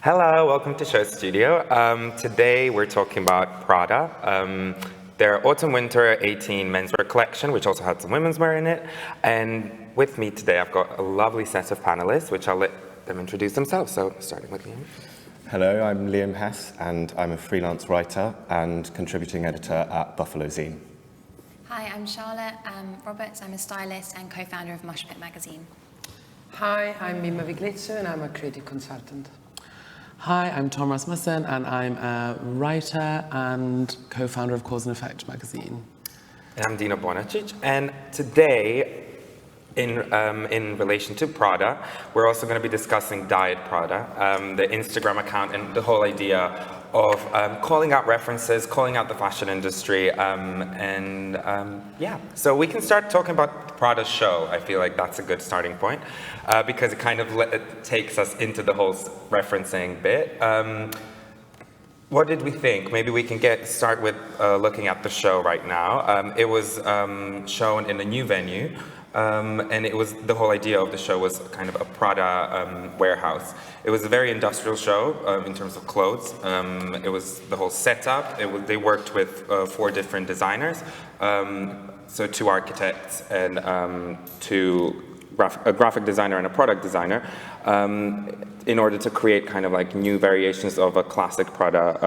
Hello, welcome to SHOWstudio. Today we're talking about Prada. Their Autumn/Winter 18 menswear collection, which also had some women's wear in it. And with me today, I've got a lovely set of panelists, which I'll let them introduce themselves. So, starting with Liam. Hello, I'm Liam Hess, and I'm a freelance writer and contributing editor at Buffalo Zine. Hi, I'm Charlotte Roberts. I'm a stylist and co-founder of Mosh Pit magazine. Hi, I'm Mimma Viglezio, and I'm a creative consultant. Hi, I'm Rasmussen, and I'm a writer and co-founder of Cause and Effect magazine. And I'm Dino Bonacic, and today, in relation to Prada, we're also going to be discussing Diet Prada, the Instagram account, and the whole idea of calling out references, calling out the fashion industry, yeah. So we can start talking about Prada's show. I feel like that's a good starting point because it kind of it takes us into the whole referencing bit. What did we think? Maybe we can start with looking at the show right now. It was shown in a new venue. And it was the whole idea of the show was kind of a Prada warehouse. It was a very industrial show in terms of clothes. It was the whole setup. They worked with 4 different designers, so 2 architects and a graphic designer and a product designer, in order to create kind of like new variations of a classic Prada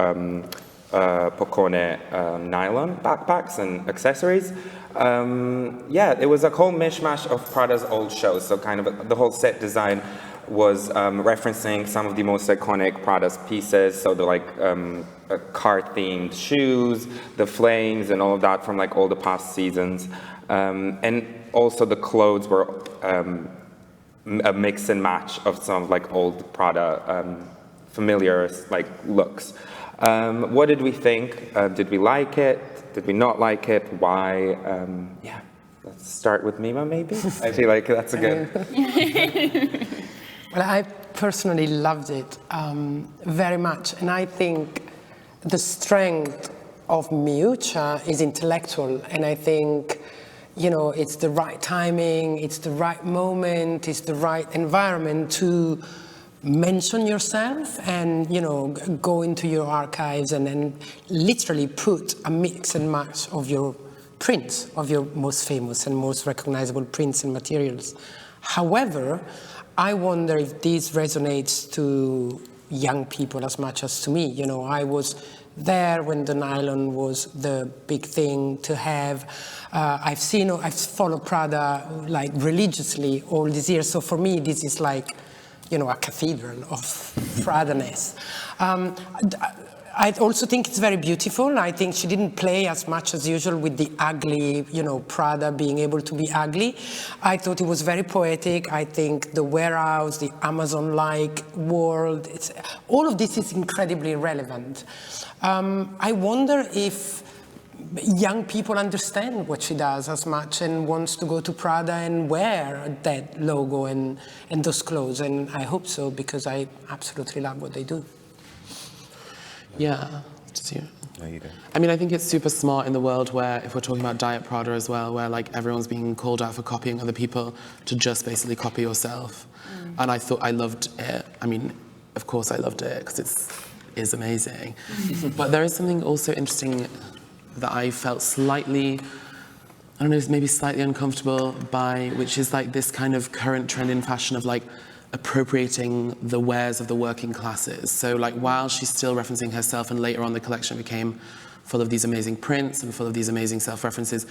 Pocone nylon backpacks and accessories. Yeah, it was a whole mishmash of Prada's old shows. So kind of the whole set design was referencing some of the most iconic Prada's pieces. So the car-themed shoes, the flames, and all of that from like all the past seasons. And also the clothes were a mix and match of some like old Prada familiar like looks. What did we think? Did we like it? Did we not like it? Why? Yeah, let's start with Mimma, maybe. I feel like that's a good. Well, I personally loved it very much, and I think the strength of Miuccia is intellectual, and I think, you know, it's the right timing, it's the right moment, it's the right environment to mention yourself and, you know, go into your archives and then literally put a mix and match of your prints, of your most famous and most recognizable prints and materials. However, I wonder if this resonates to young people as much as to me. You know, I was there when the nylon was the big thing to have. I've followed Prada like religiously all these years. So for me, this is like, you know, a cathedral of Prada-ness. I also think it's very beautiful. I think she didn't play as much as usual with the ugly, you know, Prada being able to be ugly. I thought it was very poetic. I think the warehouse, the Amazon-like world, all of this is incredibly relevant. I wonder if young people understand what she does as much and wants to go to Prada and wear that logo and those clothes. And I hope so, because I absolutely love what they do. Yeah. Just you. No, you go. I mean, I think it's super smart in the world where, if we're talking about Diet Prada as well, where like everyone's being called out for copying other people, to just basically copy yourself. And I thought I loved it. I mean, of course I loved it because it is amazing. But there is something also interesting that I felt slightly, I don't know, maybe slightly uncomfortable by, which is like this kind of current trend in fashion of like appropriating the wares of the working classes. So like while she's still referencing herself, and later on the collection became full of these amazing prints and full of these amazing self-references,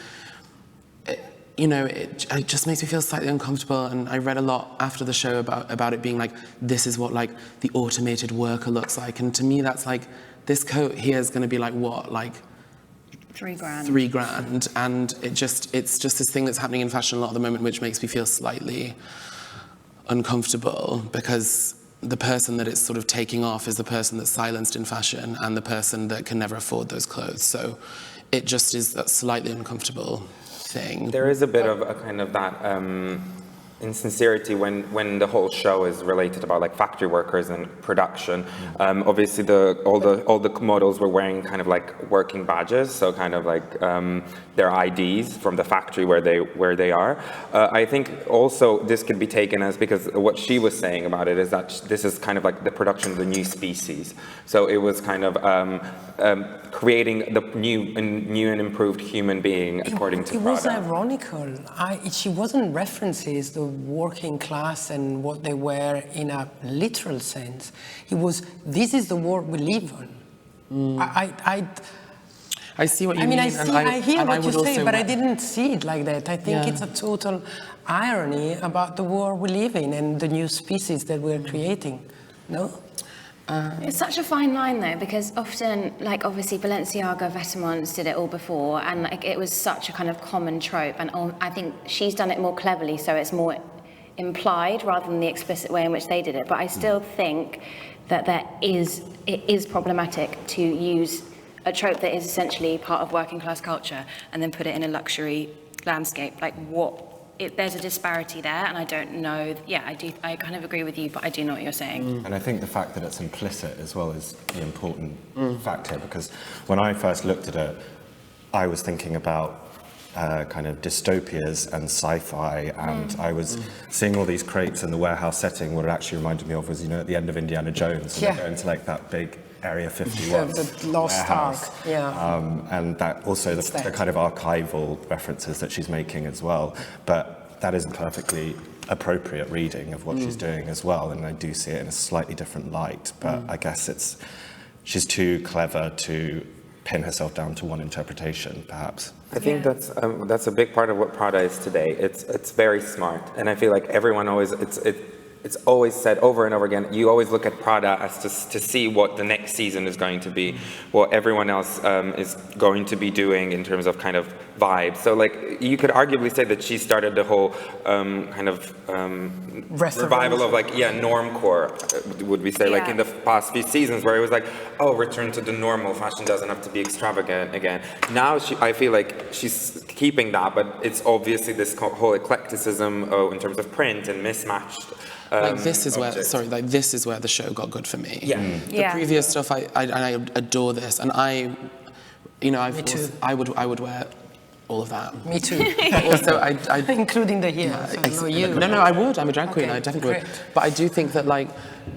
you know, it just makes me feel slightly uncomfortable. And I read a lot after the show about it being like, this is what like the automated worker looks like. And to me, that's like, this coat here is gonna be like what? Like, $3,000, and it's just this thing that's happening in fashion a lot at the moment, which makes me feel slightly uncomfortable, because the person that it's sort of taking off is the person that's silenced in fashion and the person that can never afford those clothes. So it just is that slightly uncomfortable thing. There is a bit of a kind of that insincerity when the whole show is related about like factory workers and production. Obviously, all the models were wearing kind of like working badges, so kind of like their IDs from the factory where they are. I think also this could be taken as, because what she was saying about it is that this is kind of like the production of the new species. So it was kind of creating the new and improved human being according to Prada. It was ironical. She wasn't references the working class and what they were in a literal sense. It was, this is the world we live on. I see what you I mean. I hear what you say, but I didn't. didn't see it like that. I think it's a total irony about the world we live in and the new species that we're creating. No? It's such a fine line though, because often, like obviously Balenciaga, Vetements did it all before, and like it was such a kind of common trope, and I think she's done it more cleverly, so it's more implied rather than the explicit way in which they did it. But I still think that it is problematic to use a trope that is essentially part of working class culture and then put it in a luxury landscape. Like there's a disparity there, and I don't know. Yeah, I kind of agree with you, but I do know what you're saying. And I think the fact that it's implicit as well is the important factor, because when I first looked at it, I was thinking about kind of dystopias and sci-fi, and I was seeing all these crates in the warehouse setting. What it actually reminded me of was, at the end of Indiana Jones, and they go into like that big Area 51 the Lost Ark, and that also the kind of archival references that she's making as well. But that is a perfectly appropriate reading of what she's doing as well, and I do see it in a slightly different light. But I guess she's too clever to pin herself down to one interpretation, perhaps. I think that's a big part of what Prada is today. It's very smart, and I feel like everyone always it's always said over and over again, you always look at Prada as to see what the next season is going to be, what everyone else is going to be doing in terms of kind of vibe. So like, you could arguably say that she started the whole kind of revival of like, normcore, would we say, like in the past few seasons, where it was like, oh, return to the normal, fashion doesn't have to be extravagant again. Now I feel like she's keeping that, but it's obviously this whole eclecticism in terms of print and mismatched. This is where the show got good for me. The previous stuff, I adore this, and I would wear all of that. Me too. Also, including the hair. No, I would. I'm a drag queen. Okay, I definitely would. great. But I do think that,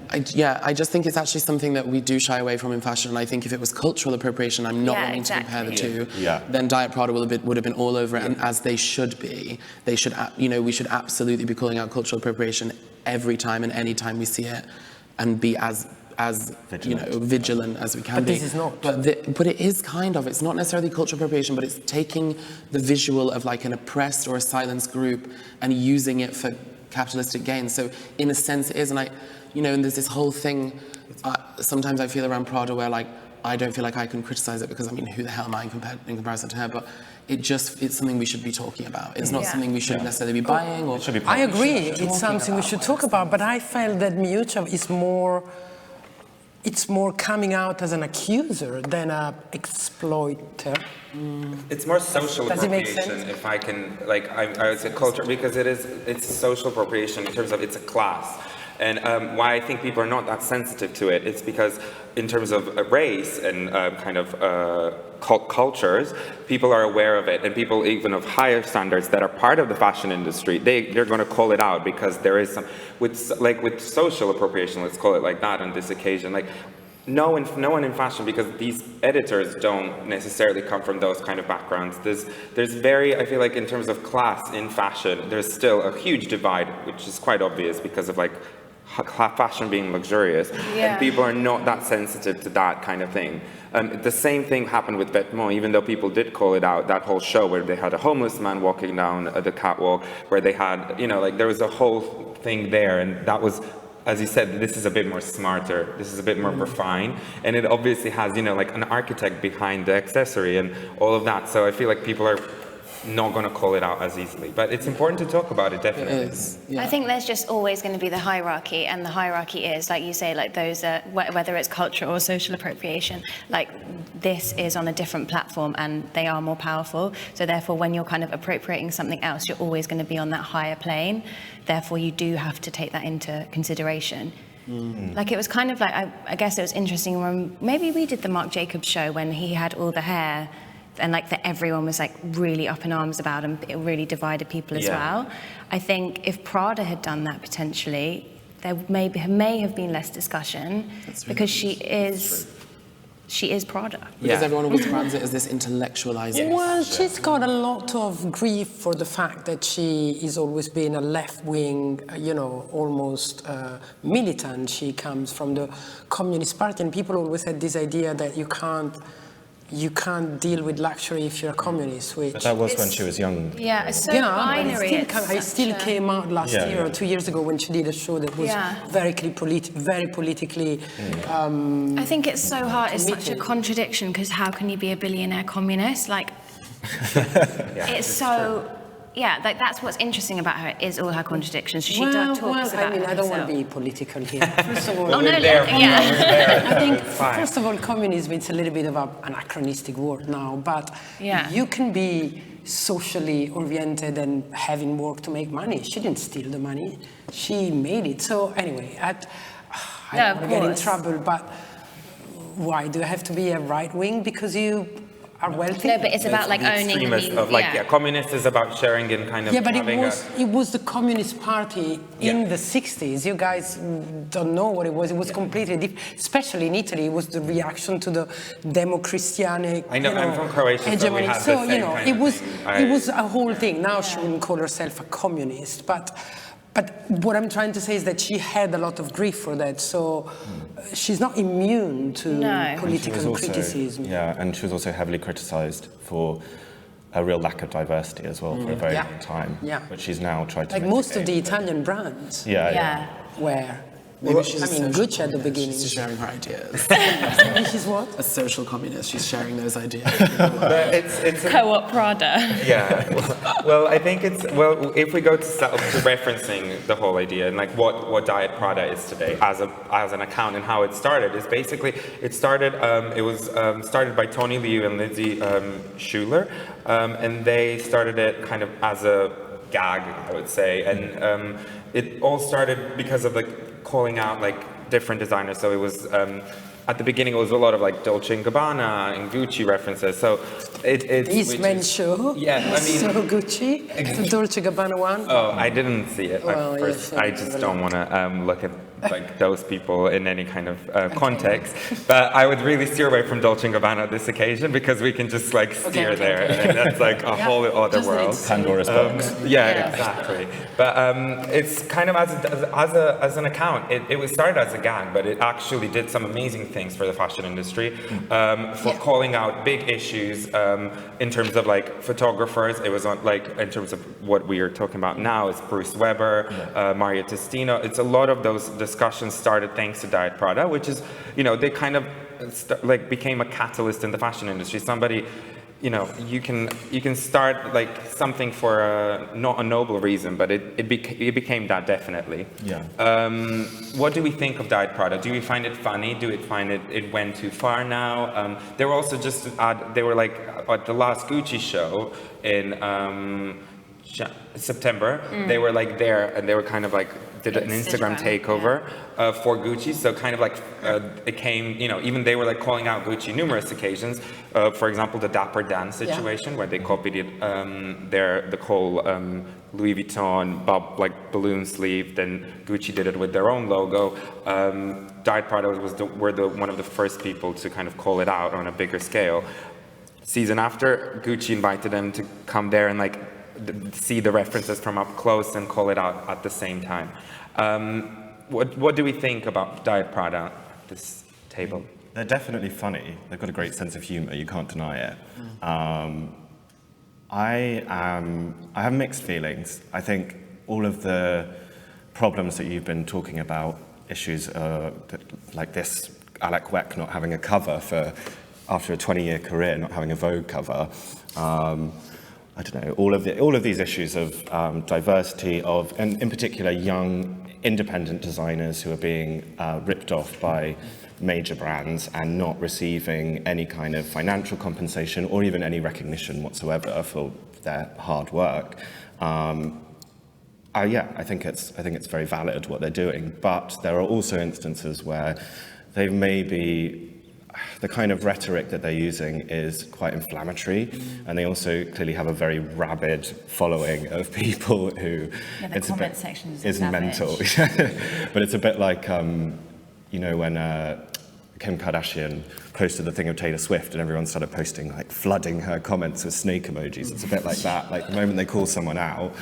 I just think it's actually something that we do shy away from in fashion. And I think if it was cultural appropriation, I'm not wanting to compare the two. Then Diet Prada would have been all over it, and as they should be. They should, we should absolutely be calling out cultural appropriation every time and any time we see it, and be as vigilant as we can but be. This is not. But it is kind of. It's not necessarily cultural appropriation, but it's taking the visual of like an oppressed or a silenced group and using it for capitalistic gain. So in a sense, it is. And and there's this whole thing. Sometimes I feel around Prada where like I don't feel like I can criticize it because who the hell am I in comparison to her? But it's something we should be talking about. It's not something we should necessarily be buying or. I agree. It's something we should talk about. But I felt that Miuccia is more. It's more coming out as an accuser than an exploiter. It's more social Does it make appropriation, sense? if I can, I would say culture, because it's social appropriation in terms of it's a class. And why I think people are not that sensitive to it, it's because in terms of race and kind of cultures, people are aware of it, and people even of higher standards that are part of the fashion industry, they're going to call it out, because there is some, with social appropriation, let's call it like that on this occasion, like no one in fashion, because these editors don't necessarily come from those kind of backgrounds. There's I feel like in terms of class in fashion, there's still a huge divide, which is quite obvious because of like fashion being luxurious, and people are not that sensitive to that kind of thing. The same thing happened with Vetements, even though people did call it out, that whole show where they had a homeless man walking down the catwalk, where they had, there was a whole thing there, and that was, as you said, this is a bit more smarter, this is a bit more refined, and it obviously has, like an architect behind the accessory and all of that, so I feel like people are not going to call it out as easily. But it's important to talk about it, definitely. It is. Yeah. I think there's just always going to be the hierarchy, and the hierarchy is, like you say, like those are, whether it's culture or social appropriation, like this is on a different platform and they are more powerful. So therefore, when you're kind of appropriating something else, you're always going to be on that higher plane. Therefore, you do have to take that into consideration. Like it was kind of like, I guess it was interesting when maybe we did the Marc Jacobs show when he had all the hair and like that everyone was like really up in arms about him. It really divided people as well. I think if Prada had done that potentially, there may have been less discussion because she is Prada. Because everyone always brands it as this intellectualizing. Well, she's got a lot of grief for the fact that she is always been a left-wing, almost militant. She comes from the Communist Party, and people always had this idea that you can't deal with luxury if you're a communist, which... But that was when she was young. Yeah, it's so Yeah, binary. but I still came out last year or 2 years ago when she did a show that was very politically... I think it's so hard. It's such a committed. contradiction because how can you be a billionaire communist? Like, it's so... Yeah, like that's what's interesting about her is all her contradictions. She talks about I don't want herself. to be political here. First of all, Oh no, yeah. I think, first of all, communism, it's a little bit of an anachronistic word now, but you can be socially oriented and having work to make money. She didn't steal the money. She made it. So anyway, I don't want to get in trouble, but why? Do you have to be a right wing because you are wealthy? No, but it's about like owning the Extremist of like, communist is about sharing and kind of but having it was the Communist Party in the 60s. You guys don't know what it was. It was completely different. Especially in Italy, it was the reaction to the Demo-Christianic. I know, I'm from Croatia, hegemony. so we had So, the same kind it of was thing. it was a whole thing. Now she wouldn't call herself a communist, but what I'm trying to say is that she had a lot of grief for that. So she's not immune to political criticism. Yeah, and she was also heavily criticised for a real lack of diversity as well for a very long time. Yeah. But she's now tried to Like most of the Italian brands. Where? Maybe she's Gucci at the beginning. She's sharing her ideas. Maybe she's what? A social communist. She's sharing those ideas. But it's Co-op Prada. Yeah. Well, I think if we go to referencing the whole idea and like what Diet Prada is today as an account and how it started is basically it started started by Tony Liu and Lindsay Schuler, and they started it kind of as a gag, I would say, and it all started because of like calling out like different designers. So it was at the beginning it was a lot of like Dolce & Gabbana and Gucci references. So it's This men's show. Yeah, I mean, so Gucci, the Dolce & Gabbana one. Oh, I didn't see it Well, at first. yes, I just don't want to look at like those people in any kind of context. But I would really steer away from Dolce & Gabbana on this occasion because we can just like steer there, and that's like a whole other world. Pandora's box. Exactly. But it's kind of as an account. It was started as a gag, but it actually did some amazing things for the fashion industry, for calling out big issues in terms of like photographers. It was on like in terms of what we are talking about now. It's Bruce Weber, Mario Testino. It's a lot of those discussions started thanks to Diet Prada, which is, they kind of became a catalyst in the fashion industry. Somebody, you can start like something for not a noble reason, but it became that definitely. Yeah. What do we think of Diet Prada? Do we find it funny? Do we find it went too far now? They were also they were like at the last Gucci show in September. They were like there, and they were kind of like did an Instagram takeover for Gucci. So kind of like it came, even they were like calling out Gucci numerous occasions. For example, the Dapper Dan situation where they copied it, the whole Louis Vuitton like balloon sleeve. Then Gucci did it with their own logo. Diet Prada were one of the first people to kind of call it out on a bigger scale. Season after, Gucci invited them to come there and like see the references from up close and call it out at the same time. What do we think about Diet Prada at this table? They're definitely funny. They've got a great sense of humor. You can't deny it. I have mixed feelings. I think all of the problems that you've been talking about, issues like this, Alec Weck not having a cover after a 20-year career, not having a Vogue cover. I don't know, all of these issues of diversity of, and in particular, young independent designers who are being ripped off by major brands and not receiving any kind of financial compensation or even any recognition whatsoever for their hard work. Yeah, I think it's very valid what they're doing, but there are also instances where they maybe the kind of rhetoric that they're using is quite inflammatory, and they also clearly have a very rabid following of people who the comment section is mental. But it's a bit like you know, when Kim Kardashian posted the thing of Taylor Swift and everyone started posting, like, flooding her comments with snake emojis. It's a bit like that. Like, the moment they call someone out,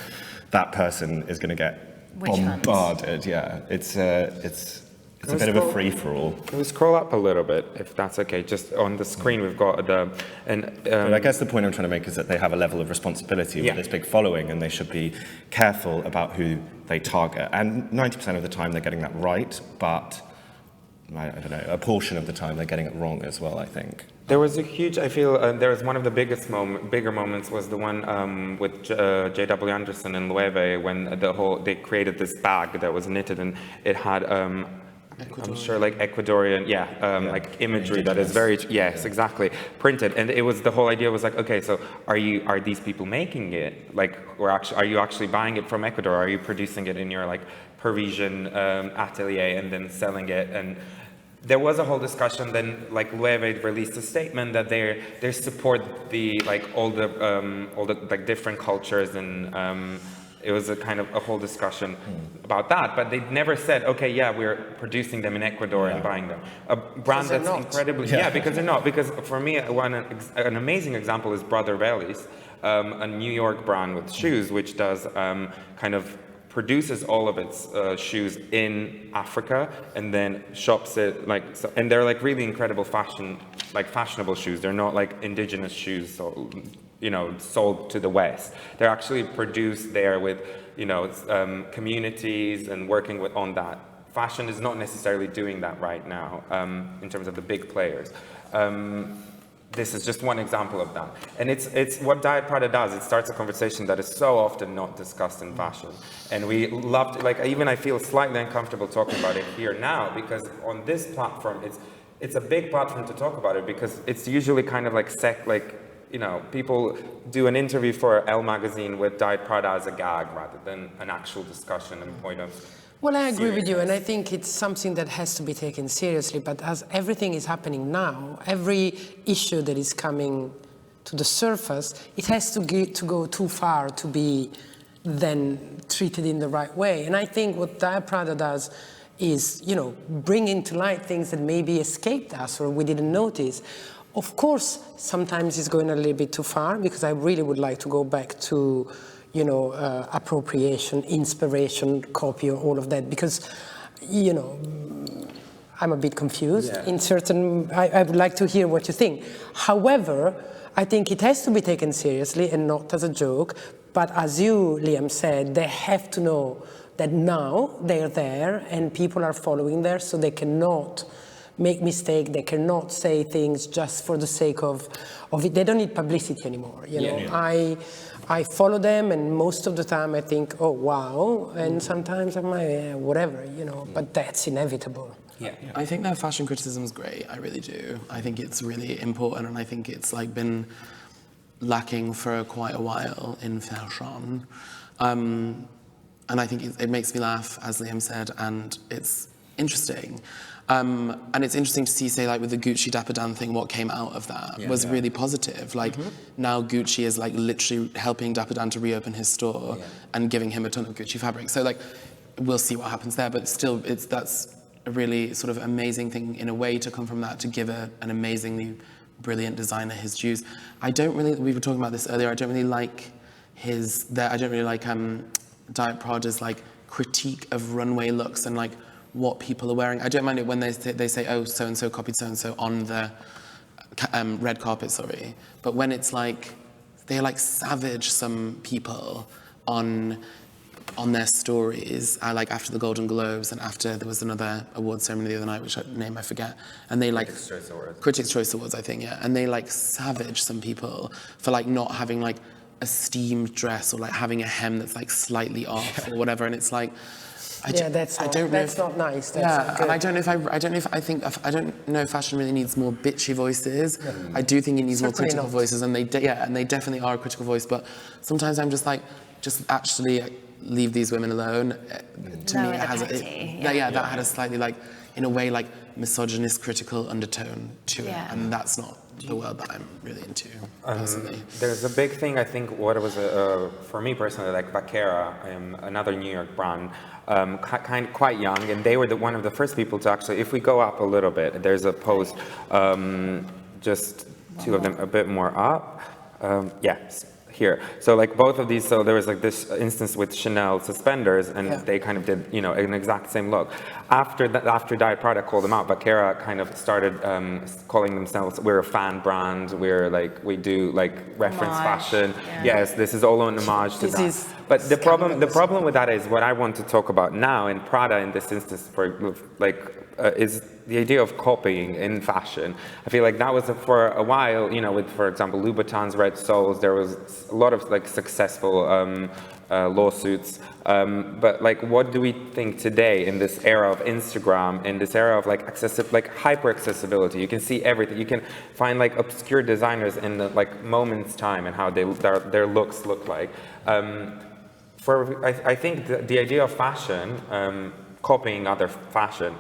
that person is going to get bombarded. Yeah, it's a bit of a free-for-all. Can we scroll up a little bit, if that's okay? Just on the screen, we've got the... But I guess the point I'm trying to make is that they have a level of responsibility with this big following, and they should be careful about who they target. And 90% of the time, they're getting that right, but I don't know, a portion of the time, they're getting it wrong as well, I think. There was a huge, I feel, there was one of the bigger moments was the one with J.W. Anderson and Loewe, when they created this bag that was knitted, and it had... I'm sure, like, Ecuadorian, like, imagery that is very, yes, exactly, printed. And it was, the whole idea was like, okay, so are these people making it? Like, or actually, are you actually buying it from Ecuador? Are you producing it in your, like, Parisian atelier and then selling it? And there was a whole discussion. Then, like, Loewe released a statement that they support the, like, all the like, different cultures, and it was a kind of a whole discussion about that, but they never said, okay, yeah, we're producing them in Ecuador and buying them. A brand that's incredibly, because they're not. Because for me, an amazing example is Brother Bellies, a New York brand with shoes, which does kind of produces all of its shoes in Africa and then shops it, like, so, and they're like really incredible fashionable shoes. They're not like indigenous shoes, so, you know, sold to the West. They're actually produced there with, you know, communities and working on that. Fashion is not necessarily doing that right now in terms of the big players. This is just one example of that. And it's what Diet Prada does. It starts a conversation that is so often not discussed in fashion. And we love to, like, even I feel slightly uncomfortable talking about it here now, because on this platform, it's a big platform to talk about it, because it's usually kind of like you know, people do an interview for Elle magazine with Diet Prada as a gag rather than an actual discussion and point of... Well, I agree with you, and I think it's something that has to be taken seriously, but as everything is happening now, every issue that is coming to the surface, it has to go too far to be then treated in the right way. And I think what Diet Prada does is, you know, bringing to light things that maybe escaped us or we didn't notice. Of course, sometimes it's going a little bit too far, because I really would like to go back to, you know, appropriation, inspiration, copy, all of that, because, you know, I'm a bit confused in certain, I would like to hear what you think. However, I think it has to be taken seriously and not as a joke, but as you, Liam, said, they have to know that now they're there and people are following there, so they cannot make mistakes, they cannot say things just for the sake of it. They don't need publicity anymore, you know. I follow them, and most of the time I think, oh, wow, and sometimes I'm like, whatever, you know, but that's inevitable. Yeah, I think their fashion criticism is great, I really do. I think it's really important, and I think it's like been lacking for quite a while in fashion. And I think it makes me laugh, as Liam said, and it's interesting. And it's interesting to see, say, like with the Gucci Dapper Dan thing, what came out of that was really positive. Like, now Gucci is like literally helping Dapper Dan to reopen his store and giving him a ton of Gucci fabric. So, like, we'll see what happens there, but still, that's a really sort of amazing thing in a way to come from that, to give an amazingly brilliant designer his dues. We were talking about this earlier, I don't really like Diet Prada's like critique of runway looks and like what people are wearing. I don't mind it when they say, oh, so-and-so copied so-and-so on the red carpet, sorry. But when it's like, they like savage some people on their stories, like after the Golden Globes and after there was another award ceremony the other night, which name I forget. And they like... Critics' Choice Awards, I think, yeah. And they like savage some people for like not having like a steamed dress or like having a hem that's like slightly off or whatever, and it's like, I don't not nice. That's yeah, not good. and I don't know if fashion really needs more bitchy voices. I do think it needs more critical voices, and they definitely are a critical voice. But sometimes I'm just like, just actually leave these women alone. To me, it has that had a slightly like, in a way, like misogynist, critical undertone to it, and that's not the world that I'm really into personally. There's a big thing, I think, what was for me personally, like Vaquera, another New York brand, quite young, and they were one of the first people to actually, if we go up a little bit, there's a post, just two of them a bit more up, here. So like both of these, so there was like this instance with Chanel suspenders, and they kind of did, you know, an exact same look. After Diet Prada called them out, Vaquera kind of started calling themselves, we're a fan brand, we're like, we do like reference fashion. Yes, this is all an homage to that. But the problem with that is what I want to talk about now in Prada in this instance, for like, is the idea of copying in fashion. I feel like that was for a while, you know, with, for example, Louboutin's Red Soles, there was a lot of like successful lawsuits. But like, what do we think today in this era of Instagram, in this era of like hyper accessibility? You can see everything. You can find like obscure designers in the like moment's time and how their looks look like. I think the idea of fashion, copying other fashion,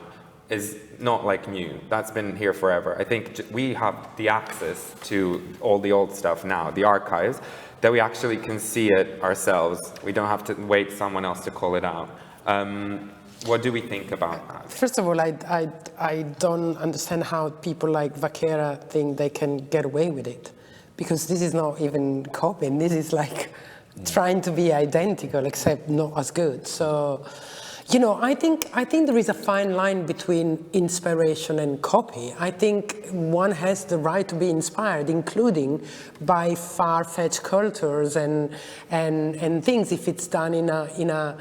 is not like new. That's been here forever. I think we have the access to all the old stuff now, the archives, that we actually can see it ourselves. We don't have to wait someone else to call it out. What do we think about that? First of all, I don't understand how people like Vaquera think they can get away with it, because this is not even copying. This is like trying to be identical, except not as good. So, you know, I think there is a fine line between inspiration and copy. I think one has the right to be inspired, including by far-fetched cultures and things, if it's done in a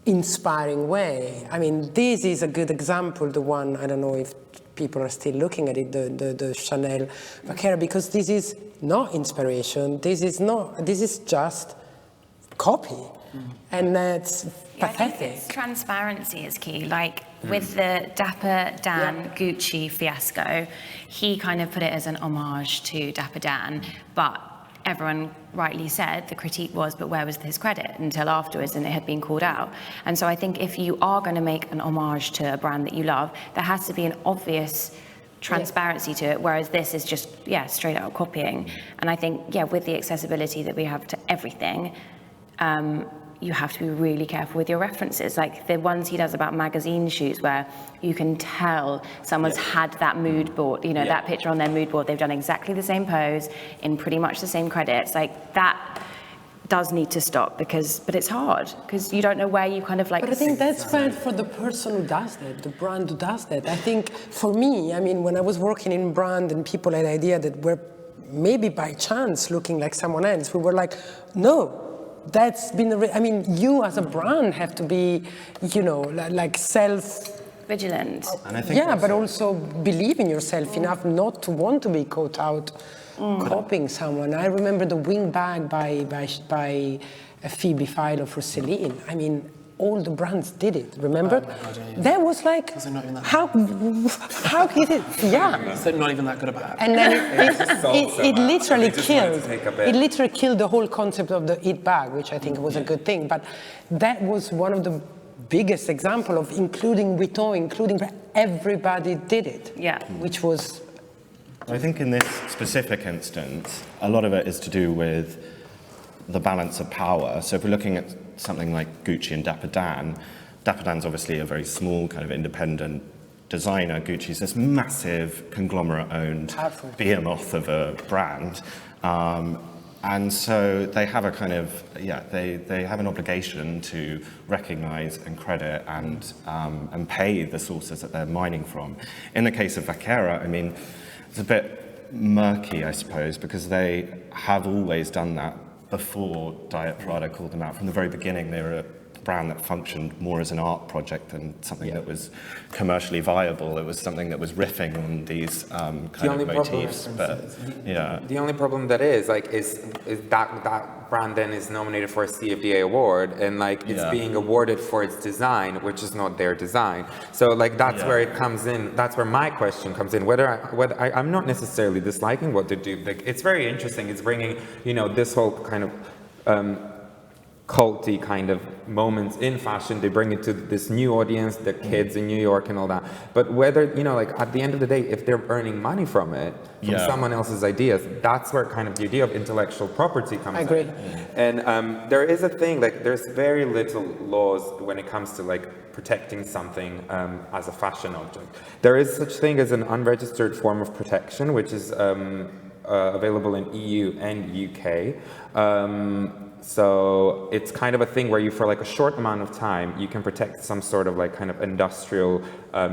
inspiring way. I mean, this is a good example, the one, I don't know if people are still looking at it, the Chanel Vaquera, because this is not inspiration, this is just copy. And that's pathetic. Transparency is key. Like with the Dapper Dan Gucci fiasco, he kind of put it as an homage to Dapper Dan, but everyone rightly said the critique was, but where was his credit until afterwards, and it had been called out. And so I think if you are going to make an homage to a brand that you love, there has to be an obvious transparency to it, whereas this is just straight out copying. And I think with the accessibility that we have to everything, you have to be really careful with your references. Like the ones he does about magazine shoots, where you can tell someone's had that mood board, you know, that picture on their mood board. They've done exactly the same pose in pretty much the same credits. Like that does need to stop, but it's hard because you don't know where you kind of like. But I think that's bad for the person who does that, the brand who does that. I think for me, I mean, when I was working in brand and people had the idea that we're maybe by chance looking like someone else, we were like, no. That's been, I mean, you as a brand have to be, you know, like vigilant. And I think but also believe in yourself enough not to want to be caught out copying someone. I remember the wing bag by Phoebe Philo for Celine. I mean, all the brands did it, remember? That was like, how did it, So not even that good a bag. And then it literally killed the whole concept of the it bag, which I think was a good thing. But that was one of the biggest example of including Vuitton, everybody did it. Which was... I think in this specific instance, a lot of it is to do with the balance of power. So if we're looking at something like Gucci and Dapper Dan's obviously a very small kind of independent designer. Gucci's this massive conglomerate-owned behemoth of a brand. And so they have a kind of, they have an obligation to recognize and credit and pay the sources that they're mining from. In the case of Vaquera, I mean, it's a bit murky, I suppose, because they have always done that before Diet Prada called them out. From the very beginning, they were brand that functioned more as an art project than something that was commercially viable. It was something that was riffing on these kind of motifs. The only problem that is that brand then is nominated for a CFDA award, and like it's being awarded for its design, which is not their design. So like that's where it comes in. That's where my question comes in. I'm not necessarily disliking what they do. Like it's very interesting. It's bringing this whole kind of culty kind of moments in fashion. They bring it to this new audience, the kids in New York and all that. But whether, like at the end of the day, if they're earning money from it, from someone else's ideas, that's where kind of the idea of intellectual property comes in. I agree. And there is a thing, like there's very little laws when it comes to like protecting something as a fashion object. There is such thing as an unregistered form of protection, which is available in EU and UK. So it's kind of a thing where you, for like a short amount of time, you can protect some sort of like kind of industrial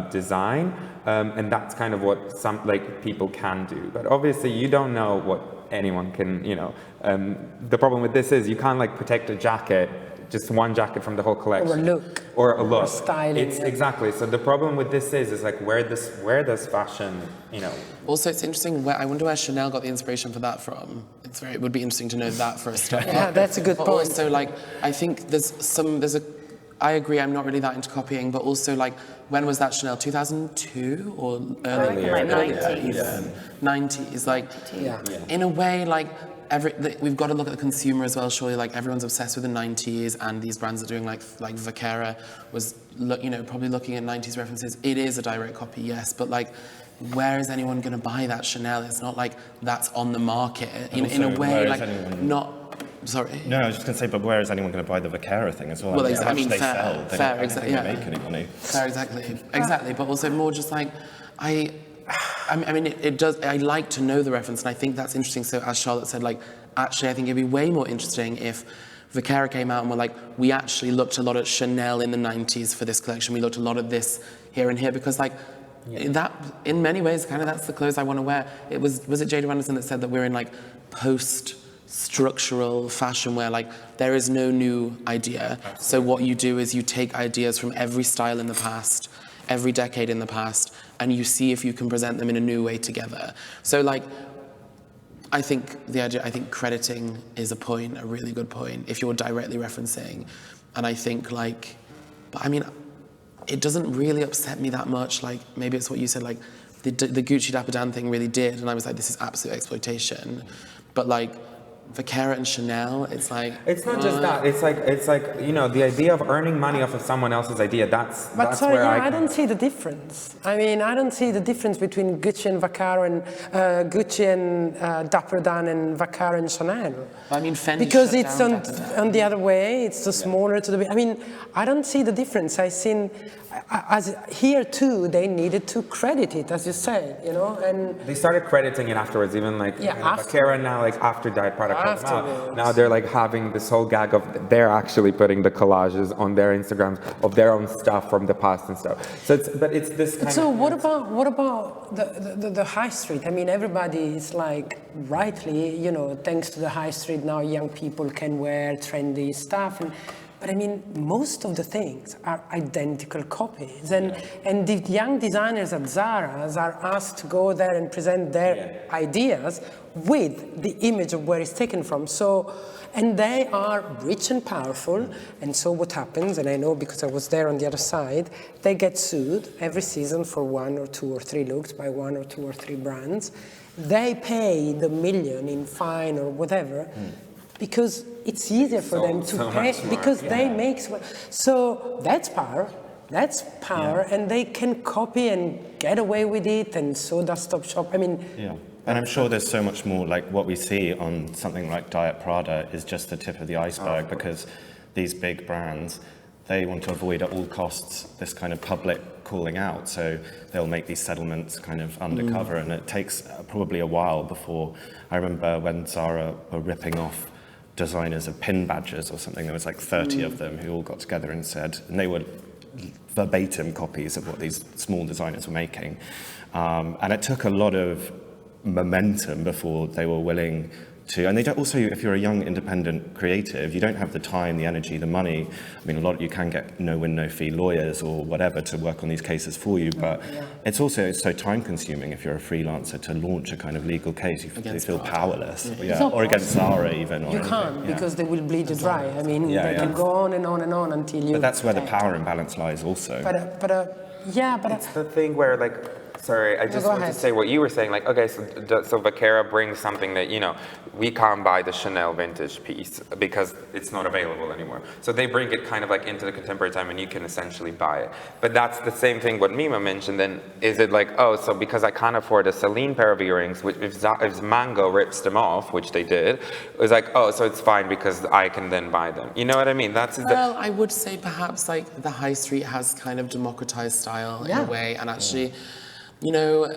design, and that's kind of what some like people can do. But obviously, you don't know what anyone can. The problem with this is you can't like protect a jacket, just one jacket from the whole collection, or a look, styling. Exactly. So the problem with this is like where does fashion, Also, it's interesting. I wonder where Chanel got the inspiration for that from. It would be interesting to know that for a start. Yeah, that's a good point. Also, like, I think I agree, I'm not really that into copying, but also, like, when was that Chanel? 2002 or earlier? Like 90s. Yeah. 90s. Like, in a way, like, we've got to look at the consumer as well, surely. Like, everyone's obsessed with the 90s, and these brands are doing, like Vaquera was, probably looking at 90s references. It is a direct copy, yes, but, like, where is anyone going to buy that Chanel? It's not like that's on the market. In a way, like, not... Sorry. No, I was just going to say, but where is anyone going to buy the Vaquera thing as well? Well, They fair, don't exactly. make any money. Fair, exactly. But also more just like, I mean, it does. I like to know the reference, and I think that's interesting. So, as Charlotte said, like, actually, I think it'd be way more interesting if Vaquera came out and were like, we actually looked a lot at Chanel in the 90s for this collection. We looked a lot at this here and here because, like, that in many ways, kind of that's the clothes I want to wear. Was it Jada Anderson that said that we're in like post-structural fashion where like there is no new idea. Absolutely. So what you do is you take ideas from every style in the past, every decade in the past, and you see if you can present them in a new way together. So like, I think crediting is a really good point, if you're directly referencing. And I think like, but I mean, it doesn't really upset me that much. Like, maybe it's what you said, like, the Gucci Dapper Dan thing really did, and I was like, this is absolute exploitation. But like, Vaquera and Chanel, it's like... It's not just that, it's like, the idea of earning money off of someone else's idea, that's where I don't see the difference. I mean, I don't see the difference between Gucci and Vaquera and Gucci and Dapper Dan and Vaquera and Chanel. I mean, Fendi because it's on the other way, it's the smaller to the... I mean, I don't see the difference. As here too, they needed to credit it, as you said, and... They started crediting it afterwards, even like Vaquera now, like after Diet Prada came out. Now they're like having this whole gag of they're actually putting the collages on their Instagrams of their own stuff from the past and stuff. So it's this kind of... So what about the high street? I mean, everybody is like, rightly, thanks to the high street, now young people can wear trendy stuff. But I mean, most of the things are identical copies. And the young designers at Zara's are asked to go there and present their ideas with the image of where it's taken from. So, and they are rich and powerful. And so what happens, and I know because I was there on the other side, they get sued every season for 1 or 2 or 3 looks by 1 or 2 or 3 brands. They pay the million in fine or whatever. Because it's easier for them to pay, because they make... So that's power, and they can copy and get away with it, and so does Stop Shop. I mean... Yeah, and I'm sure there's so much more, like what we see on something like Diet Prada is just the tip of the iceberg, because these big brands, they want to avoid at all costs this kind of public calling out, so they'll make these settlements kind of undercover, and it takes probably a while before... I remember when Zara were ripping off designers of pin badges or something, there was like 30 of them who all got together and said, and they were verbatim copies of what these small designers were making. And it took a lot of momentum before they were willing to, and they don't also, if you're a young independent creative, you don't have the time, the energy, the money. I mean, you can get no win, no fee lawyers or whatever to work on these cases for you, but it's so time consuming if you're a freelancer to launch a kind of legal case. You feel powerless, or against Zara even. You can't, because they will bleed you dry. I mean, they can go on and on and on until you... But that's where the power imbalance lies also. It's the thing where, like, sorry, I just want to say what you were saying. Like, okay, so Vaquera brings something that, you know, we can't buy the Chanel vintage piece because it's not available anymore. So they bring it kind of like into the contemporary time and you can essentially buy it. But that's the same thing what Mimma mentioned. Then is it like, oh, so because I can't afford a Celine pair of earrings, which if Mango rips them off, which they did, it was like, oh, so it's fine because I can then buy them. You know what I mean? Well, I would say perhaps like the high street has kind of democratized style in a way, and actually, you know,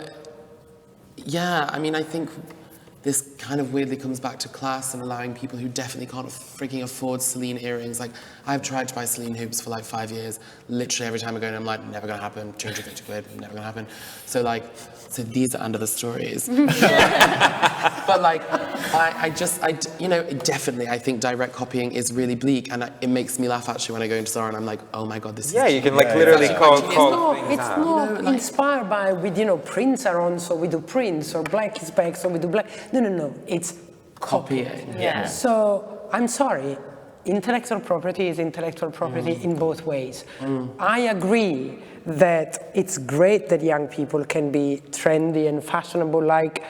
I mean, I think this kind of weirdly comes back to class and allowing people who definitely can't freaking afford Celine earrings. Like, I've tried to buy Celine hoops for like 5 years. Literally every time I go in, I'm like, never gonna happen. 250 quid, never gonna happen. So these are under the stories. But like, you know, definitely I think direct copying is really bleak, and it makes me laugh actually when I go into Zara and I'm like, oh my God, this is... Yeah, you can like literally call things out. It's not inspired by, you know, prints are on, so we do prints, or black is back, so we do black. No, it's copying. Yeah. So, I'm sorry, intellectual property is intellectual property in both ways. I agree that it's great that young people can be trendy and fashionable, like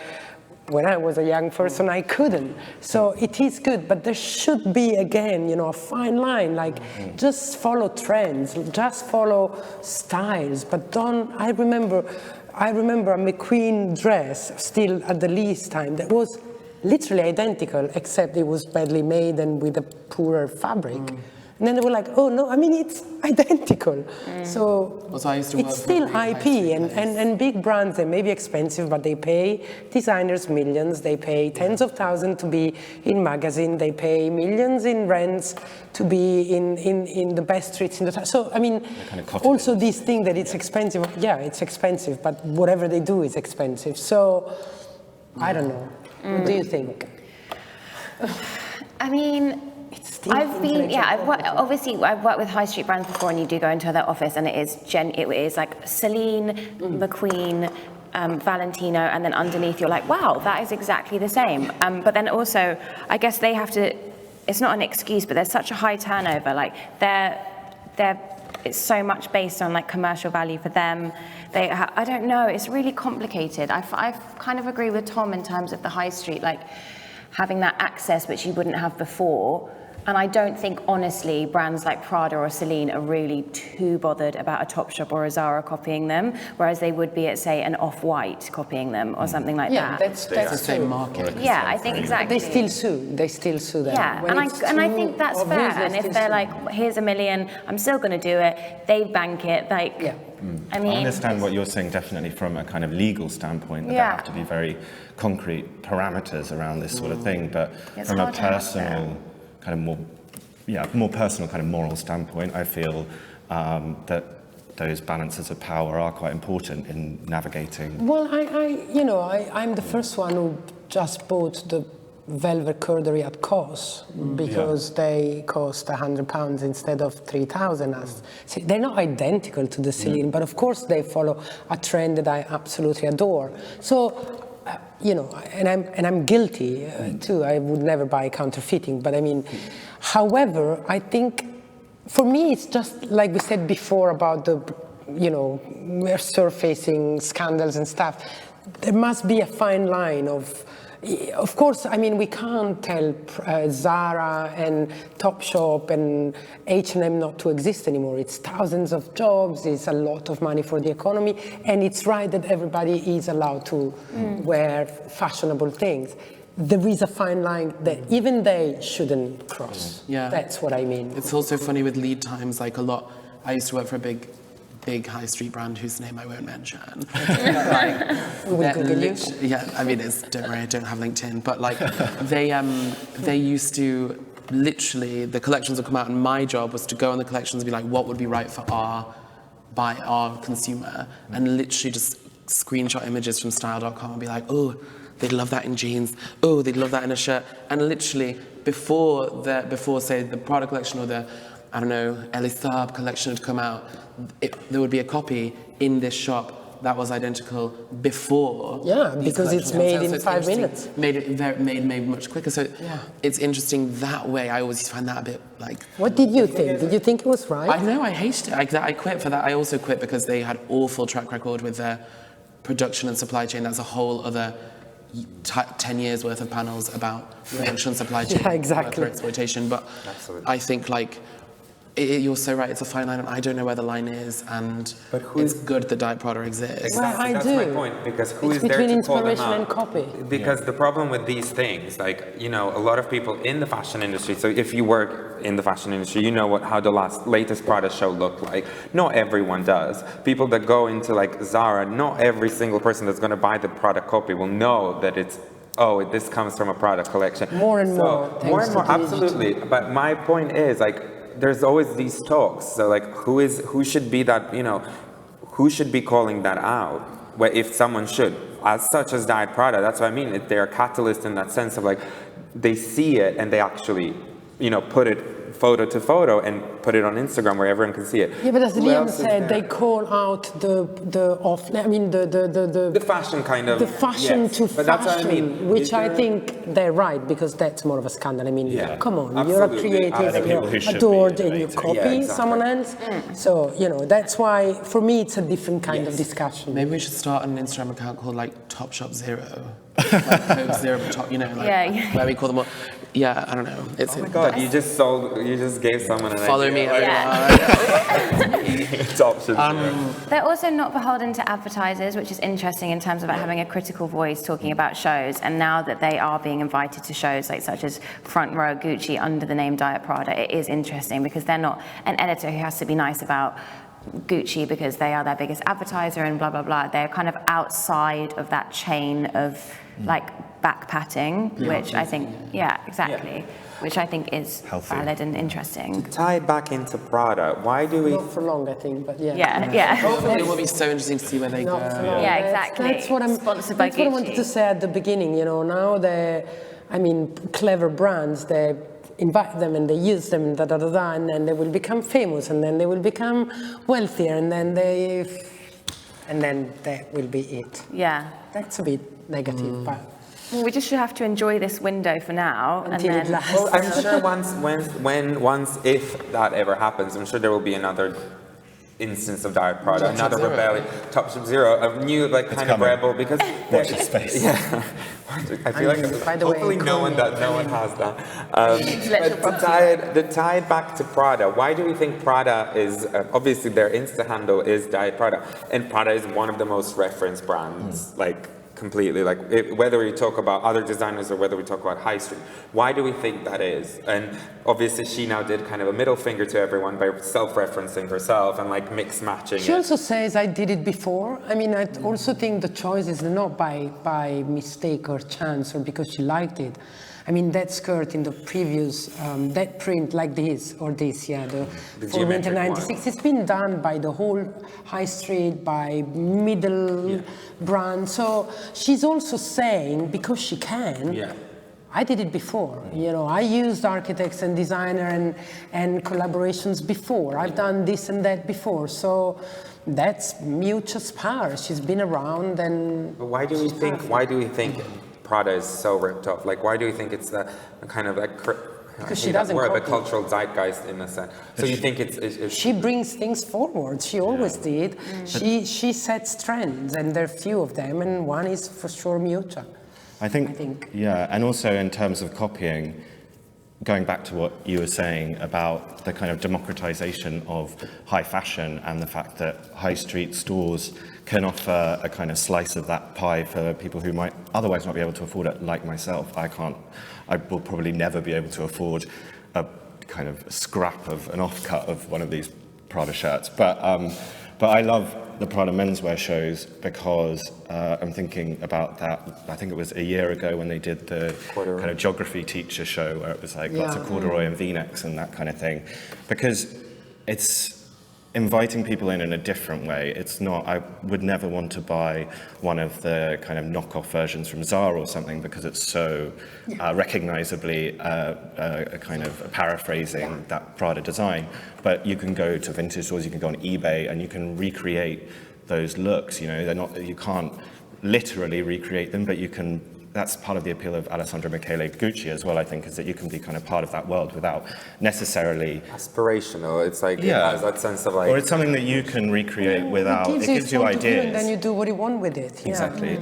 when I was a young person, I couldn't. So it is good, but there should be, again, you know, a fine line, like just follow trends, just follow styles, but don't, I remember a McQueen dress still at the lease time that was literally identical, except it was badly made and with a poorer fabric. And then they were like, oh no, I mean, it's identical. So it's still IP, and big brands, they may be expensive, but they pay designers millions, they pay tens of thousands to be in magazine, they pay millions in rents to be in the best streets in the town. So, I mean, also this thing that it's expensive, it's expensive, but whatever they do is expensive. So, I don't know. What do you think? I mean, I've worked with high street brands before, and you do go into their office, and it is like Celine, McQueen, Valentino, and then underneath you're like, wow, that is exactly the same. But then also, I guess they have to. It's not an excuse, but there's such a high turnover. Like it's so much based on like commercial value for them. I don't know. It's really complicated. I kind of agree with Tom in terms of the high street, like having that access which you wouldn't have before. And I don't think, honestly, brands like Prada or Celine are really too bothered about a Topshop or a Zara copying them, whereas they would be at, say, an Off-White copying them or something like that. That's the same market. Yeah, I think exactly. They still sue them. Yeah, and I think that's fair. And if they're like, here's $1 million, I'm still going to do it, they bank it, like... Yeah. I mean, I understand what you're saying definitely from a kind of legal standpoint, that there have to be very concrete parameters around this sort of thing, but from a personal... kind of more personal kind of moral standpoint, I feel that those balances of power are quite important in navigating. Well, I'm the first one who just bought the velvet corduroy at COS because they cost £100 instead of 3,000. They're not identical to the Celine, but of course they follow a trend that I absolutely adore. So. And I'm guilty too. I would never buy counterfeiting, but I mean, however, I think for me it's just like we said before about we're surfacing scandals and stuff. There must be a fine line of course, I mean, we can't tell Zara and Topshop and H&M not to exist anymore. It's thousands of jobs, it's a lot of money for the economy, and it's right that everybody is allowed to wear fashionable things. There is a fine line that even they shouldn't cross. Yeah. That's what I mean. It's also funny with lead times, like I used to work for a big high street brand whose name I won't mention. We will Google you. Yeah, I mean, don't worry, I don't have LinkedIn, but like they used to literally, the collections would come out and my job was to go on the collections and be like, what would be right for our consumer, and literally just screenshot images from style.com and be like, oh, they'd love that in jeans. Oh, they'd love that in a shirt. And literally, before say the Prada collection or the, I don't know, Elie Saab collection had come out, there would be a copy in this shop that was identical before. Yeah, these because it's collections made came out. in So 5 interesting. minutes. Made much quicker. So it's interesting that way. I always find that a bit like. What did you think? Did you think it was right? I know, I hated it. I quit for that. I also quit because they had awful track record with their production and supply chain. That's a whole other 10 years worth of panels about production and supply chain. Yeah, exactly. Worker exploitation. But Absolutely. I think like, you're so right, it's a fine line, and I don't know where the line is, and it's good that Diet Prada exists. Exactly, I that's do. my point, because who It's is there between to call them inspiration out? and copy. Because the problem with these things, like, you know, a lot of people in the fashion industry, so if you work in the fashion industry, you know how the latest Prada show looked like. Not everyone does. People that go into like Zara, not every single person that's going to buy the Prada copy will know that it's, oh, this comes from a Prada collection. More and more, More thanks and more, to digital. absolutely. But my point is, like, there's always these talks. So like, who should be that, you know, who should be calling that out? Where if someone should, as such as Diet Prada, that's what I mean. They're a catalyst in that sense of like, they see it and they actually, you know, put it photo to photo and put it on Instagram where everyone can see it. Yeah, but as Who Liam else is said, there? they call out The fashion kind of. the fashion yes. to But that's what I fashion, mean. which Is I there- think they're right, because that's more of a scandal. I mean, Yeah. come on, Absolutely. you're a creative, Other and people who you're should be adored, and you debating. copy Yeah, exactly. someone else. So, you know, that's why, for me, it's a different kind of discussion. Maybe we should start an Instagram account called like Top Shop Zero. Like Coke Zero, but top, you know, like Yeah. where we call them all. Yeah, I don't know. It's Oh my God, you just gave someone an follow me. idea. It's options. They're also not beholden to advertisers, which is interesting in terms of like having a critical voice talking about shows. And now that they are being invited to shows like such as Front Row Gucci under the name Diet Prada, it is interesting because they're not an editor who has to be nice about Gucci because they are their biggest advertiser and blah, blah, blah. They're kind of outside of that chain of like back patting, which I think, exactly, which I think is Healthy. valid and interesting. Tie it back into Prada. Why do we? Not for long, I think, but yeah. Yeah. It will be so interesting to see where they go. Not for long. Yeah, That's- exactly. That's what I'm. Sponsored by That's what I wanted Gucci. to say at the beginning. You know, now clever brands. They invite them and they use them, and then they will become famous, and then they will become wealthier, and then that will be it. Yeah. That's a bit negative, but Well, we just should have to enjoy this window for now. until and it then, lasts. Well, I'm sure if that ever happens, I'm sure there will be another instance of Diet Prada, Top Shop another Zero. rebellion, Top Shop Zero, a new like kind of coming. rebel because Watch this space. Yeah, I feel like by the way, hopefully no one has that. Intellectual But to tie it back to Prada, why do we think Prada is obviously their Insta handle is Diet Prada, and Prada is one of the most referenced brands, like completely, like whether we talk about other designers or whether we talk about high street. Why do we think that is? And obviously she now did kind of a middle finger to everyone by self-referencing herself and like mix matching She it. also says, I did it before. I mean, I also think the choice is not by mistake or chance or because she liked it. I mean, that skirt in the previous, that print like this, or this, the for Winter geometric 96, it's been done by the whole high street, by middle brand. So she's also saying, because she can, I did it before. You know, I used architects and designer and collaborations before. I've done this and that before. So that's Miuccia's power. She's been around and. But why do we think Prada is so ripped off? Like, why do we think it's the kind of like Because she doesn't the copy. cultural zeitgeist in a sense? So you think it's She brings things forward. She always did. She sets trends, and there are few of them, and one is for sure Miuccia. I think, yeah, and also in terms of copying, going back to what you were saying about the kind of democratization of high fashion and the fact that high street stores can offer a kind of slice of that pie for people who might otherwise not be able to afford it, like myself. I will probably never be able to afford a kind of scrap of an offcut of one of these Prada shirts. But I love the Prada menswear shows because I'm thinking about that. I think it was a year ago when they did the kind of geography teacher show where it was like lots of corduroy and V-necks and that kind of thing. Because inviting people in a different way. It's not, I would never want to buy one of the kind of knockoff versions from Zara or something because it's so recognizably a kind of paraphrasing that Prada design. But you can go to vintage stores, you can go on eBay, and you can recreate those looks. You know, they're not, you can't literally recreate them, but you can. That's part of the appeal of Alessandro Michele Gucci as well, I think, is that you can be kind of part of that world without necessarily... Aspirational. It's like, it has that sense of like... Or it's something that you can recreate without... It gives you ideas. And then you do what you want with it. Exactly.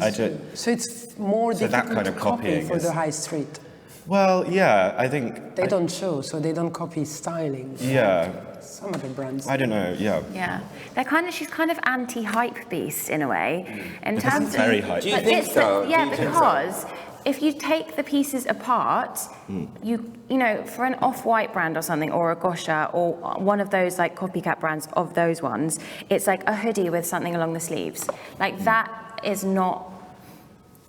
So it's more difficult that kind of to copy copying for is... the high street. Well, yeah, I think... They don't show, so they don't copy styling. Yeah. Some of the brands. I don't know, yeah. Yeah, she's kind of anti-hype beast in a way. In But terms this is very hype. Do you think so? Yeah, Do you think because if you take the pieces apart, you know, for an off-white brand or something, or a Gosha, or one of those like copycat brands of those ones, it's like a hoodie with something along the sleeves. Like that is not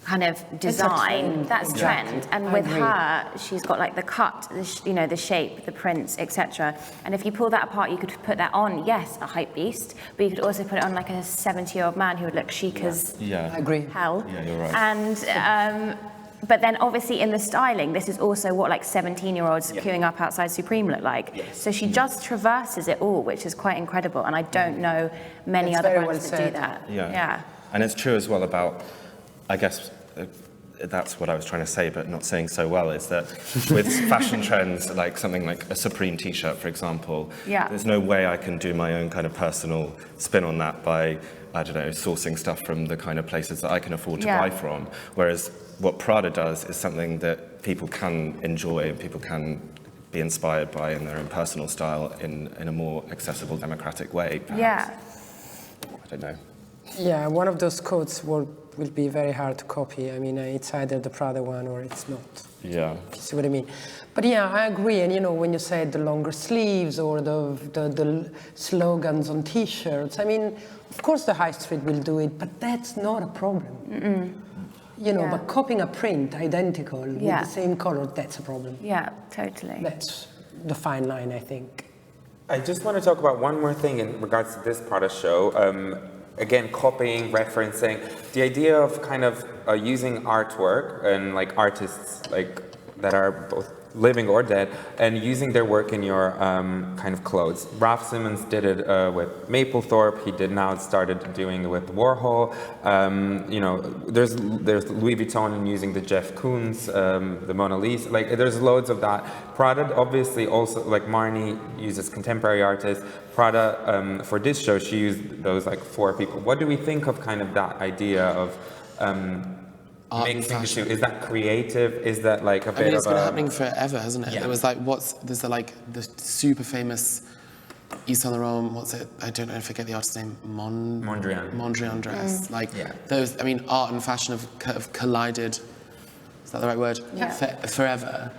kind of design, that's trend. And with her, she's got like the cut, the shape, the prints, etc. And if you pull that apart, you could put that on, yes, a hype beast, but you could also put it on like a 70-year-old man who would look chic as I agree. hell. Yeah, you're right. And but then obviously in the styling, this is also what like 17-year-olds queuing up outside Supreme look like. Yes. So she just traverses it all, which is quite incredible. And I don't know many other brands that do that. Yeah. And it's true as well about, I guess, that's what I was trying to say, but not saying so well, is that with fashion trends, like something like a Supreme t-shirt, for example, there's no way I can do my own kind of personal spin on that by, I don't know, sourcing stuff from the kind of places that I can afford to buy from. Whereas what Prada does is something that people can enjoy and people can be inspired by in their own personal style in a more accessible, democratic way, perhaps. I don't know. Yeah, one of those coats will be very hard to copy. I mean, it's either the Prada one or it's not. Yeah. You see what I mean? But yeah, I agree. And you know, when you said the longer sleeves or the slogans on T-shirts, I mean, of course the high street will do it, but that's not a problem. You know, but copying a print identical with the same color, that's a problem. Yeah, totally. That's the fine line, I think. I just want to talk about one more thing in regards to this Prada show. Again, copying, referencing, the idea of kind of using artwork and like artists like that are both living or dead, and using their work in your kind of clothes. Ralph Simmons did it with Mapplethorpe. He did now started doing it with Warhol. You know, there's Louis Vuitton and using the Jeff Koons, the Mona Lisa. Like there's loads of that. Prada obviously also, like Marni uses contemporary artists. Prada for this show, she used those like 4 people. What do we think of kind of that idea of mixing the two? Is that creative? Is that like a bit of it's been happening forever, hasn't it? Yeah. There was like, there's the super famous Yves Saint Laurent, what's it? I don't know, I forget the artist's name. Mondrian dress. Those, I mean, art and fashion have collided. Is that the right word? Yeah. Forever.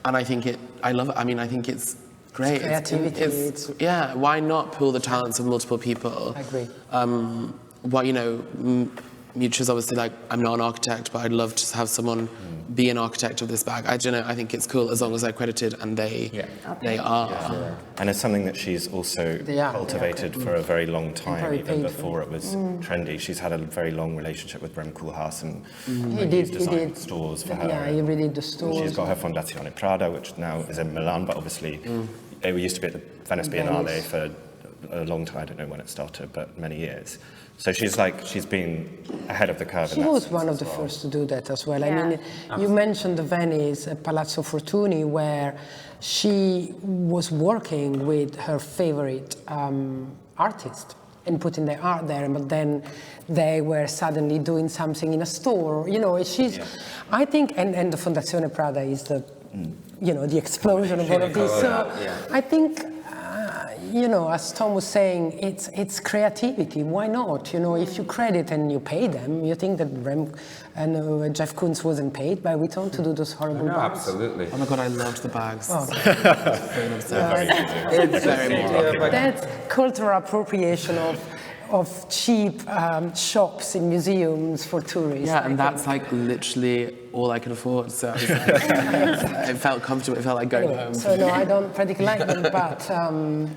And I think I love it. I mean, I think it's great. Creativity. Yeah, why not pool the talents of multiple people? I agree. Well, you know, Mutua's obviously like, I'm not an architect, but I'd love to have someone be an architect of this bag. I don't know, I think it's cool as long as they're credited, and they are. Yeah. And it's something that she's also cultivated for a very long time, even before it was trendy. She's had a very long relationship with Rem Koolhaas, and he's designed stores for her. Yeah, he redid the stores. She's got her Fondazione Prada, which now is in Milan, but obviously it used to be at the Venice Biennale for a long time. I don't know when it started, but many years. So she's been ahead of the curve. She was one of the first to do that as well. I mean, you mentioned the Venice Palazzo Fortuny, where she was working with her favorite artist and putting their art there, but then they were suddenly doing something in a store. You know, I think, and the Fondazione Prada is the, you know, the explosion of all of this. So I think, you know, as Tom was saying, it's creativity. Why not? You know, if you credit and you pay them, you think that Rem and Jeff Koons wasn't paid by Vuitton to do those horrible bags? Absolutely. Oh my God, I loved the bags. That's cultural appropriation of cheap shops in museums for tourists. Yeah, I and that's think. like literally all I can afford. So I was like, it felt comfortable. It felt like going home. So no, I don't particularly like them, but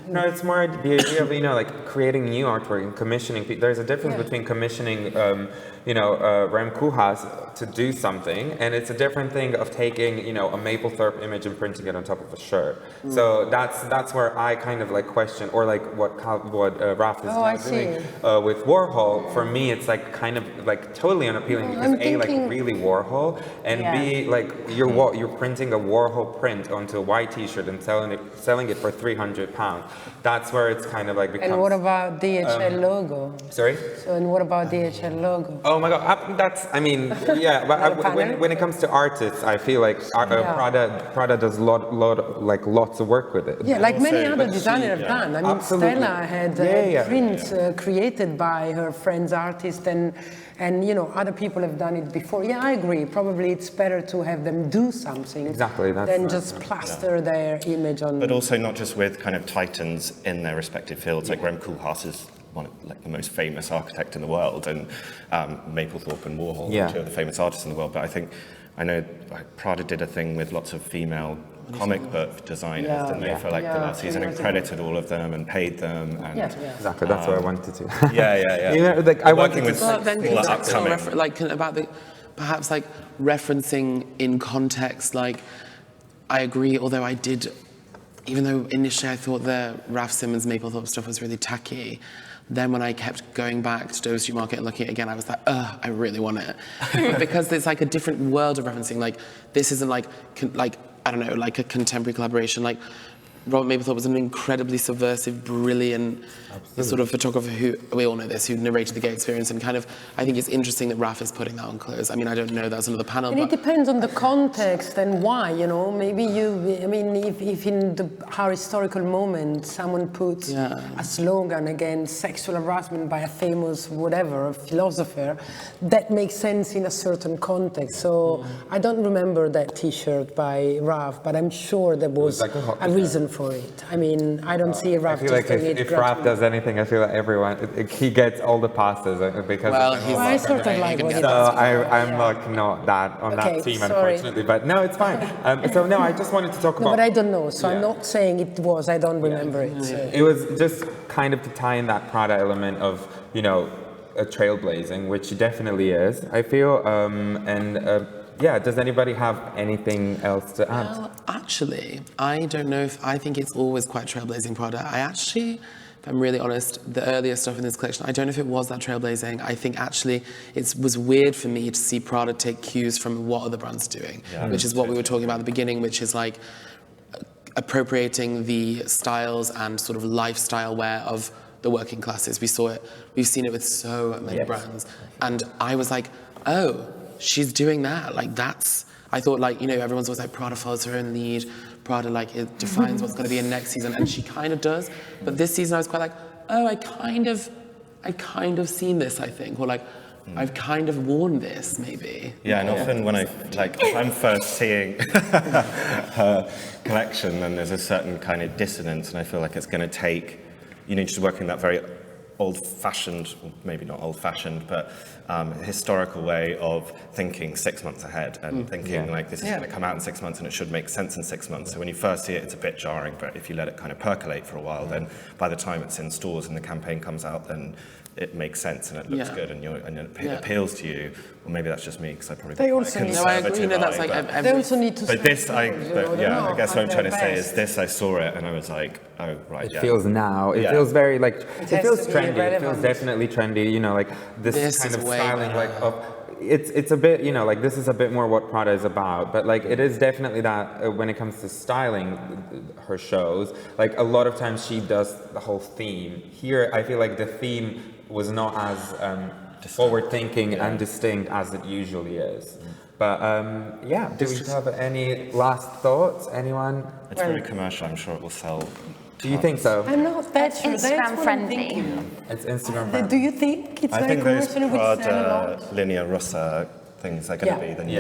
No, it's more the idea of, like creating new artwork and commissioning. There's a difference between commissioning, Rem Koolhaas to do something, and it's a different thing of taking, a Mapplethorpe image and printing it on top of a shirt. So that's where I kind of like question, or like what Raf is now doing with Warhol. For me, it's like kind of like totally unappealing because A, like really Warhol, and B, like you're printing a Warhol print onto a white T-shirt and selling it for £300. That's where it's kind of like becomes. And what about DHL logo? Sorry? So, and what about DHL logo? Oh my God, but when it comes to artists, I feel like Prada does lots of work with it. Yeah, like many other designers have done. I mean, Absolutely. Stella had prints created by her friends, artists, and other people have done it before. Yeah, I agree. Probably it's better to have them do something than just plaster their image on. But also not just with kind of titans in their respective fields. Like Rem Koolhaas is one of the most famous architect in the world, and Mapplethorpe and Warhol, two of the famous artists in the world. But I know Prada did a thing with lots of female comic book designers, didn't they, for like the last season, and credited all of them and paid them. And, Exactly, that's what I wanted to. I wanted with But then all that upcoming. about the perhaps like referencing in context. Like, I agree. Although I did, even though initially I thought the Raf Simons Mapplethorpe stuff was really tacky. Then when I kept going back to Dover Street Market and looking at it again, I was like, I really want it. Because it's like a different world of referencing. Like, this isn't like I don't know, like a contemporary collaboration. Like, Robert Mapplethorpe was an incredibly subversive, brilliant sort of photographer who, we all know this, who narrated the gay experience, and kind of, I think it's interesting that Raf is putting that on clothes. I mean, I don't know, that's another panel. And it depends on the context and why, maybe if in our historical moment someone puts a slogan against sexual harassment by a famous whatever, a philosopher, that makes sense in a certain context. So I don't remember that T-shirt by Raf, but I'm sure there was a reason for it. I mean, I don't see Raf. I feel like if Raf does anything, I feel like everyone, he gets all the passes because. Well, I sort of like what he so does. I'm like not that on that team, unfortunately. But no, it's fine. So no, I just wanted to talk about. But I don't know. So I'm not saying it was. I don't remember it. So. It was just kind of to tie in that Prada element of a trailblazing, which she definitely is. I feel does anybody have anything else to add? Well, actually, I don't know I think it's always quite trailblazing Prada. I actually, if I'm really honest, the earlier stuff in this collection, I don't know if it was that trailblazing. I think actually it was weird for me to see Prada take cues from what other brands are doing, which is what we were talking about at the beginning, which is like appropriating the styles and sort of lifestyle wear of the working classes. We've seen it with so many brands. And I was like, oh, she's doing that. Like, I thought, like, everyone's always like, Prada follows her own lead. Prada, like, it defines what's going to be in next season. And she kind of does. But this season I was quite like, oh, I kind of seen this, I think. Or like, I've kind of worn this, maybe. Yeah, and often when if I'm first seeing her collection, then there's a certain kind of dissonance, and I feel like it's going to take, just working that very old-fashioned, maybe not old-fashioned, but historical way of thinking 6 months ahead and thinking like this is going to come out in 6 months and it should make sense in 6 months. So when you first see it, it's a bit jarring, but if you let it kind of percolate for a while, then by the time it's in stores and the campaign comes out, then it makes sense and it looks good and it appeals to you. Or maybe that's just me because I probably. They also need. No, I agree. No, that's like. They also need to. But this, I guess what I'm trying to say is this. I saw it and I was like, oh right. It feels now. It feels very like. It feels trendy. It feels definitely trendy. Like this kind of styling, like of. It's a bit, like this is a bit more what Prada is about, but like it is definitely that when it comes to styling her shows, like a lot of times she does the whole theme. Here, I feel like the theme was not as forward-thinking and distinct as it usually is. But do we have any last thoughts? Anyone? It's very commercial. I'm sure it will sell. Do you think so? I'm not that sure. Instagram friendly. It's Instagram friendly. Do you think it's I very think those commercial? It would sell a lot? Linea Rossa things are going to be the new.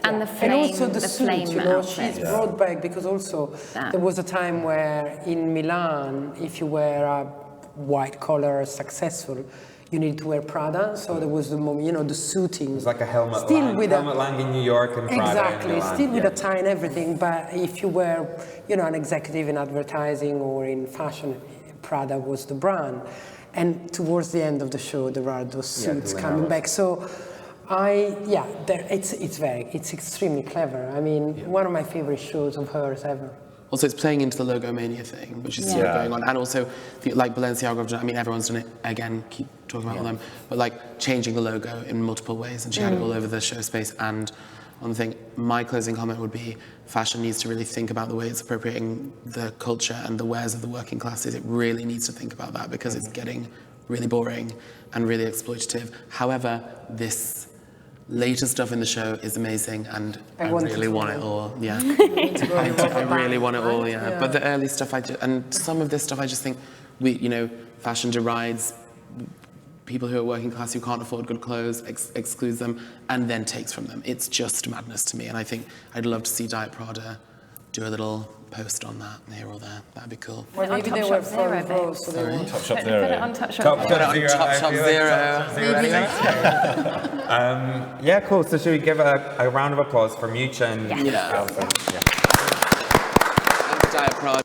And the flame, and also the suit, flame outfit. she's brought back because also there was a time where in Milan, if you wear a white collar successful, you need to wear Prada. So there was the moment, you know, the suiting. It's like a helmet still lang, with helmet lang in New York and Prada exactly, in Milan. still with a tie and everything. But if you were, you know, an executive in advertising or in fashion, Prada was the brand. And towards the end of the show, there are those suits coming back. So it's extremely clever. I mean, one of my favorite shows of hers ever. Also, it's playing into the logo mania thing, which is still going on. And also, like Balenciaga, I mean, everyone's done it again, keep talking about all them, but like changing the logo in multiple ways. And she had it all over the show space. And on the thing, my closing comment would be fashion needs to really think about the way it's appropriating the culture and the wares of the working classes. It really needs to think about that because it's getting really boring and really exploitative. However, this later stuff in the show is amazing, and I really want it all. Yeah, I really want it all. Yeah, but the early stuff and some of this stuff, I just think fashion derides people who are working class who can't afford good clothes, excludes them, and then takes from them. It's just madness to me, and I think I'd love to see Diet Prada do a little post on that here or there. That'd be cool. Well, maybe they were front row, so they won't. Top Shop Zero. Put it on Top Shop. Put it on Top Shop Zero. Yeah, cool. So should we give a round of applause for Mucha and Yeah. Alison? Yeah. And Diet Prada.